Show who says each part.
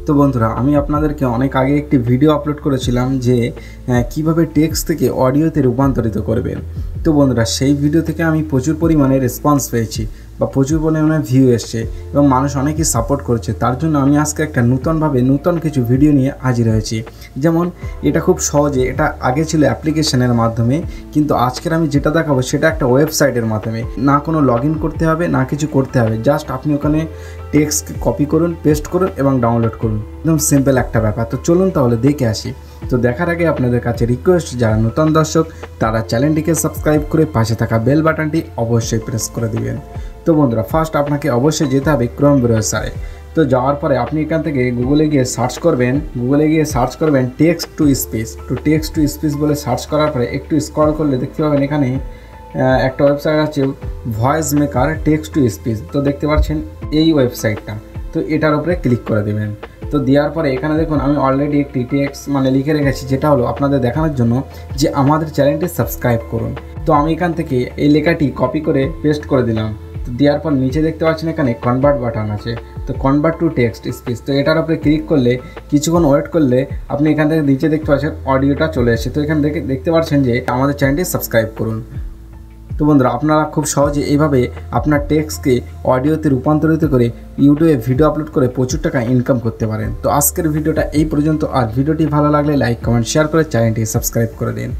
Speaker 1: তো বন্ধুরা আমি আপনাদেরকে অনেক আগে একটি ভিডিও আপলোড করেছিলাম যে কিভাবে টেক্সট থেকে অডিওতে রূপান্তরিত করবেন। তো বন্ধুরা সেই ভিডিও থেকে আমি প্রচুর পরিমাণে রেসপন্স পেয়েছি বা প্রচুর পরিমাণে ভিউ এসছে এবং মানুষ অনেকেই সাপোর্ট করেছে। তার জন্য আমি আজকে একটা নতুন কিছু ভিডিও নিয়ে হাজির হয়েছি। যেমন এটা খুব সহজে, এটা আগে ছিল অ্যাপ্লিকেশনের মাধ্যমে, কিন্তু আজকের আমি যেটা দেখাবো সেটা একটা ওয়েবসাইটের মাধ্যমে। না কোনো লগ ইন করতে হবে, না কিছু করতে হবে, জাস্ট আপনি ওখানে টেক্সট কপি করুন, পেস্ট করুন এবং ডাউনলোড করুন। একদম সিম্পল একটা ব্যাপার। তো চলুন তাহলে দেখে আসি। তো দেখার আগে আপনাদের কাছে রিকোয়েস্ট, যারা নতুন দর্শক তারা চ্যানেলটিকে সাবস্ক্রাইব করে পাশে থাকা বেল বাটনটি অবশ্যই প্রেস করে দিবেন। তো বন্ধুরা ফার্স্ট আপনাকে অবশ্যই যেতে হবে ক্রোম ব্রাউজারে। তো যাওয়ার পরে আপনি এখান থেকে গুগলে গিয়ে সার্চ করবেন টেক্সট টু স্পিচ। তো টেক্সট টু স্পিচ বলে সার্চ করার পরে একটু স্ক্রল করলে দেখতে পাবেন এখানে একটা ওয়েবসাইট আছে voice maker text to speech. তো দেখতে পাচ্ছেন এই ওয়েবসাইটটা, তো এটার উপরে ক্লিক করে দেবেন। তো দেওয়ার পরে এখানে দেখুন আমি অলরেডি একটি টেক্সট লিখে রেখেছি, যেটা হলো আপনাদের দেখানোর জন্য যে আমাদের চ্যানেলটি সাবস্ক্রাইব করুন। তো আমি এখান থেকে এই লেখাটি কপি করে পেস্ট করে দিলাম। তো দেওয়ার পর নিচে দেখতে পাচ্ছেন এখানে কনভার্ট বাটন আছে, তো কনভার্ট টু টেক্সট স্পিচ। তো এটার উপরে ক্লিক করলে কিছুক্ষণ ওয়েট করলে আপনি এখান থেকে নিচে দেখতে পাচ্ছেন অডিওটা চলে এসেছে। তো এখান থেকে দেখতে পাচ্ছেন যে আমাদের চ্যানেলটি সাবস্ক্রাইব করুন। তো বন্ধুরা আপনারা খুব সহজে এইভাবে আপনার টেক্সটকে অডিওতে রূপান্তরিত করে ইউটিউবে ভিডিও আপলোড করে প্রচুর টাকা ইনকাম করতে পারেন। তো আজকের ভিডিওটা এই পর্যন্ত। আর ভিডিওটি ভালো লাগলে লাইক, কমেন্ট, শেয়ার করে চ্যানেলটি সাবস্ক্রাইব করে দিন।